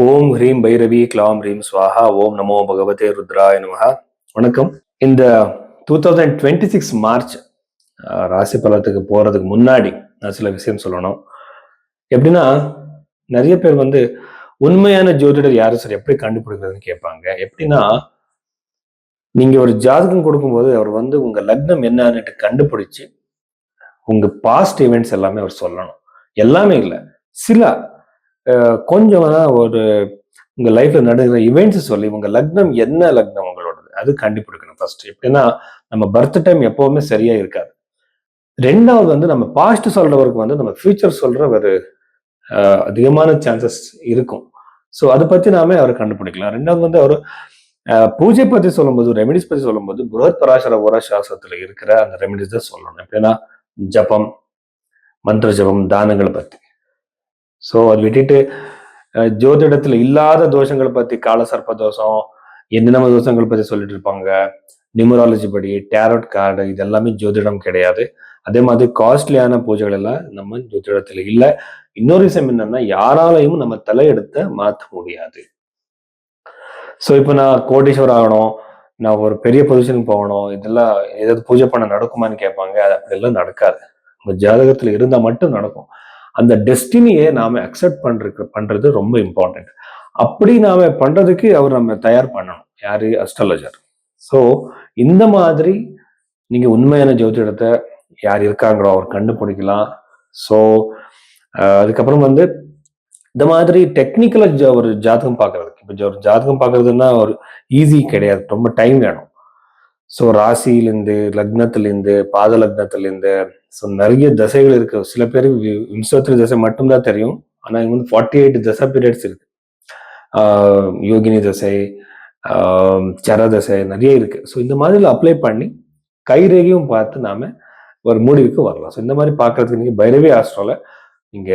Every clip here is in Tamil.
ஓம் ஹ்ரீம் பைரவி க்ளாம் ஹ்ரீம் ஸ்வாஹா ஓம் நமோ பகவதே ருத்ராய நமஹ. வணக்கம். இந்த 2026 மார்ச் ராசி பலத்துக்கு போறதுக்கு முன்னாடி நான் சில விஷயம் சொல்லணும். எப்படின்னா, நிறைய பேர் உண்மையான ஜோதிடர் யாரு சார் எப்படி கண்டுபிடிக்கிறதுன்னு கேட்பாங்க. எப்படின்னா, நீங்க ஒரு ஜாதகம் கொடுக்கும்போது அவர் உங்க லக்னம் என்னன்னுட்டு கண்டுபிடிச்சு உங்க பாஸ்ட் ஈவெண்ட்ஸ் எல்லாமே அவர் சொல்லணும். எல்லாமே இல்ல, சில கொஞ்சம் ஒரு உங்க லைஃப்ல நடக்கிற இவெண்ட்ஸ் சொல்லி உங்க லக்னம் என்ன லக்னம் உங்களோடது அது கண்டுபிடிக்கணும் ஃபர்ஸ்ட். எப்படின்னா, நம்ம பர்த் டைம் எப்பவுமே சரியா இருக்காது. ரெண்டாவது நம்ம பாஸ்ட் சொல்றவருக்கு நம்ம ஃபியூச்சர் சொல்ற ஒரு அதிகமான சான்சஸ் இருக்கும். ஸோ அதை பத்தி நாமே அவர் கண்டுபிடிக்கலாம். ரெண்டாவது அவர் பூஜை பத்தி சொல்லும்போது, ரெமெடிஸ் பத்தி சொல்லும்போது புரஹத் பராசர ஓரா சாஸ்திரத்துல இருக்கிற அந்த ரெமெடிஸ் தான் சொல்லணும். எப்படின்னா, ஜபம், மந்திர ஜபம், தானங்களை பத்தி. ஸோ அது விட்டுட்டு ஜோதிடத்துல இல்லாத தோஷங்களை பத்தி, கால சர்ப்ப தோஷம், என்னென்ன தோஷங்கள் பத்தி சொல்லிட்டு இருப்பாங்க. நியூமராலஜி படி, டேரோட் கார்டு, இது எல்லாமே ஜோதிடம் கிடையாது. அதே மாதிரி காஸ்ட்லியான பூஜைகள் எல்லாம் நம்ம ஜோதிடத்துல இல்ல. இன்னொரு விஷயம் என்னன்னா, யாராலையும் நம்ம தலையெடுத்த மாற்ற முடியாது. ஸோ இப்போ நான் கோடீஸ்வரர் ஆகணும், நான் ஒரு பெரிய பொசிஷனுக்கு போகணும், இதெல்லாம் ஏதாவது பூஜை பண்ண நடக்குமான்னு கேட்பாங்க. அது அப்படியெல்லாம் நடக்காது. உங்க ஜாதகத்துல இருந்தா மட்டும் நடக்கும். அந்த டெஸ்டினியை நாம அக்செப்ட் பண்றது ரொம்ப இம்பார்ட்டன்ட். அப்படி நாம பண்றதுக்கு அவர் நம்ம தயார் பண்ணணும். யாரு? அஸ்ட்ராலஜர். ஸோ இந்த மாதிரி நீங்க உண்மையான ஜோதிடத்தை யார் இருக்காங்களோ அவர் கண்டுபிடிக்கலாம். ஸோ அதுக்கப்புறம் இந்த மாதிரி டெக்னிக்கலா ஒரு ஜாதகம் பார்க்கறதுக்கு, இப்போ ஒரு ஜாதகம் பார்க்கறதுன்னா ஒரு ஈஸி கிடையாது, ரொம்ப டைம் வேணும். ஸோ ராசியிலேருந்து, லக்னத்திலேருந்து, பாத லக்னத்திலேருந்து, ஸோ நிறைய தசைகள் இருக்கு. சில பேருக்கு விம்சோத்திரி தசை மட்டும்தான் தெரியும். ஆனா இங்க 48 தசை பீரியட்ஸ் இருக்கு. யோகினி தசை, சர தசை நிறைய இருக்கு. ஸோ இந்த மாதிரி அப்ளை பண்ணி கைரேகையும் பார்த்து நாம ஒரு முடிவுக்கு வரலாம். ஸோ இந்த மாதிரி பார்க்கறதுக்கு நீங்க பைரவி ஆஸ்ட்ரோல நீங்க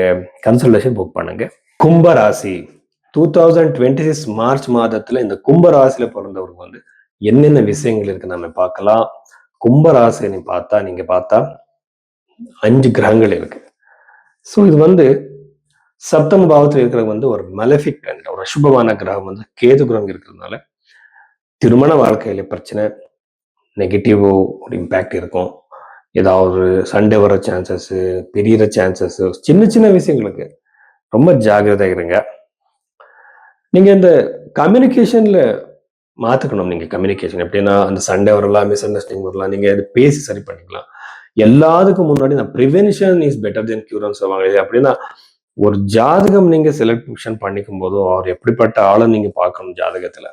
கன்சல்டேஷன் புக் பண்ணுங்க. கும்ப ராசி 2026 மார்ச் மாதத்துல இந்த கும்ப ராசியில பிறந்தவருக்கு என்னென்ன விஷயங்கள் இருக்கு நம்ம பார்க்கலாம். கும்ப ராசியை நீங்க பார்த்தா 5 கிரகங்கள் இருக்கு. ஸோ இது சப்தம பாவத்தில் இருக்கிற ஒரு மலெஃபிக் பிளானட், ஒரு அசுபமான கிரகம் கேது கிரகம் இருக்கிறதுனால திருமண வாழ்க்கையில பிரச்சனை, நெகட்டிவ் ஒரு இம்பேக்ட் இருக்கும். ஏதாவது சண்டை வர சான்சஸ், பெரிய சான்சஸ், சின்ன சின்ன விஷயங்களுக்கு ரொம்ப ஜாகிரதையா இருங்க. நீங்க இந்த கம்யூனிகேஷன்ல மாத்துக்கணும். நீங்க கம்யூனிகேஷன் எப்படின்னா, அந்த சண்டை வரலாம், மிஸ் அண்டர்ஸ்டாண்டிங் வரலாம், நீங்க அது பேசி சரி பண்ணிக்கலாம். எல்லாத்துக்கும் முன்னாடி நான் ப்ரிவென்ஷன் இஸ் பெட்டர் தென் கியூர்னு சொல்லுவாங்க. அப்படின்னா, ஒரு ஜாதகம் நீங்க செலக்ஷன் பண்ணிக்கும் போதோ அவர் எப்படிப்பட்ட ஆளை நீங்க பார்க்கணும் ஜாதகத்துல.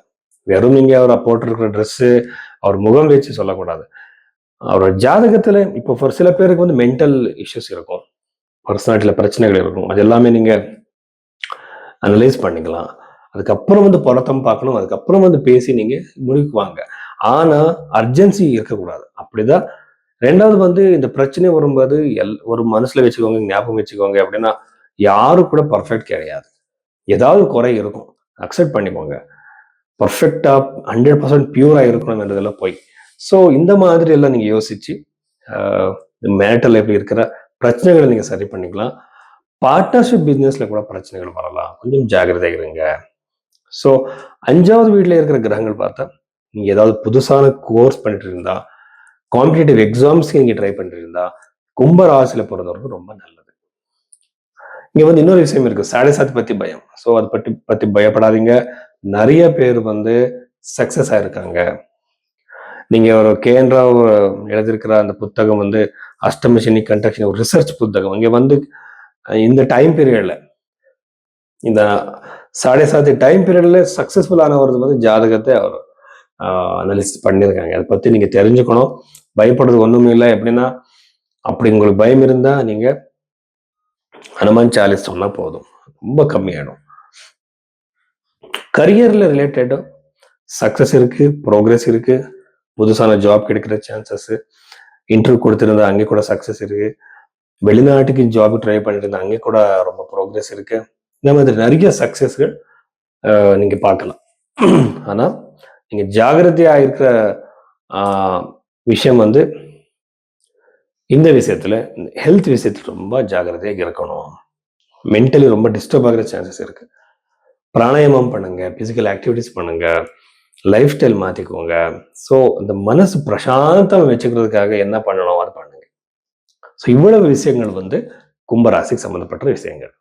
வெறும் நீங்க அவர் போட்டிருக்கிற ட்ரெஸ், அவர் முகம் வச்சு சொல்லக்கூடாது. அவரோட ஜாதகத்துல இப்போ சில பேருக்கு மென்டல் இஷ்யூஸ் இருக்கும், பர்சனாலிட்டியில பிரச்சனைகள் இருக்கும். அது எல்லாமே நீங்க அனலைஸ் பண்ணிக்கலாம். அதுக்கப்புறம் பொருத்தம் பார்க்கணும். அதுக்கப்புறம் பேசி நீங்க முடிவுக்கு வாங்க. ஆனா அர்ஜென்சி இருக்கக்கூடாது. அப்படிதான். ரெண்டாவது இந்த பிரச்சனை வரும்போது ஒரு மனசுல வச்சுக்கோங்க, ஞாபகம் வச்சுக்கோங்க. அப்படின்னா, யாரும் கூட பர்ஃபெக்ட் கிடையாது. ஏதாவது குறை இருக்கும், அக்செப்ட் பண்ணிக்கோங்க. பர்ஃபெக்டா 100% பியூரா இருக்கணும் என்றதெல்லாம் போய். ஸோ இந்த மாதிரி எல்லாம் நீங்க யோசிச்சு மேட்டர்ல எப்படி இருக்கிற பிரச்சனைகளை நீங்க சரி பண்ணிக்கலாம். பார்ட்னர்ஷிப் பிசினஸ்ல கூட பிரச்சனைகள் வரலாம், கொஞ்சம் ஜாகிரதை இருங்க. ஸோ 5வது வீட்டில் இருக்கிற கிரகங்கள் பார்த்தா, நீங்க ஏதாவது புதுசான கோர்ஸ் பண்ணிட்டு இருந்தா, காம்படிட்டிவ் எக்ஸாம்ஸ்க்கு நீங்க ட்ரை பண்ணிட்டு இருந்தா, கும்ப ராசியில பிறந்தவருக்கு ரொம்ப நல்லது. இங்க இன்னொரு விஷயம் இருக்கு, சாடசாத்தி பத்தி பயம். ஸோ அதை பத்தி பயப்படாதீங்க. நிறைய பேர் சக்சஸ் ஆயிருக்காங்க. நீங்க ஒரு கேஎன் ராவ் எழுதியிருக்கிற அந்த புத்தகம் அஷ்டம சனி கண்டக்ஷன், ஒரு ரிசர்ச் புத்தகம். இங்க இந்த டைம் பீரியட்ல, இந்த சாடசாத்தி டைம் பீரியட்ல சக்சஸ்ஃபுல் ஆனவர் ஜாதகத்தை அவர் அனலிசிஸ் பண்ணியிருக்காங்க. அதை பத்தி நீங்க தெரிஞ்சுக்கணும். பயப்படுறது ஒண்ணுமே இல்லை. எப்படின்னா, அப்படி உங்களுக்கு பயம் இருந்தா நீங்க ஹனுமான் சாலிஸ் சொன்னா போதும், ரொம்ப கம்மியாயிடும். கரியர்ல ரிலேட்டட் சக்சஸ் இருக்கு, ப்ரோக்ரஸ் இருக்கு, புதுசான ஜாப் கிடைக்கிற சான்சஸ், இன்டர்வியூ கொடுத்திருந்தா அங்கே கூட சக்சஸ் இருக்கு, வெளிநாட்டுக்கு ஜாப் ட்ரை பண்ணிட்டு இருந்தா அங்கே கூட ரொம்ப ப்ரோக்ரஸ் இருக்கு. இந்த மாதிரி நிறைய சக்சஸ்கள் நீங்க பார்க்கலாம். ஆனா நீங்க ஜாகிரதையா இருக்கிற விஷயம் இந்த விஷயத்துல, ஹெல்த் விஷயத்துல ரொம்ப ஜாகிரதையாக இருக்கணும். மென்டலி ரொம்ப டிஸ்டர்ப் ஆகிற சான்சஸ் இருக்கு. பிராணாயாமம் பண்ணுங்க, பிசிக்கல் ஆக்டிவிட்டிஸ் பண்ணுங்க, லைஃப் ஸ்டைல் மாத்திக்கோங்க. ஸோ இந்த மனசு பிரசாந்தம் வச்சுக்கிறதுக்காக என்ன பண்ணணும் அது பண்ணுங்க. ஸோ இவ்வளவு விஷயங்கள் கும்பராசிக்கு சம்பந்தப்பட்ட விஷயங்கள்.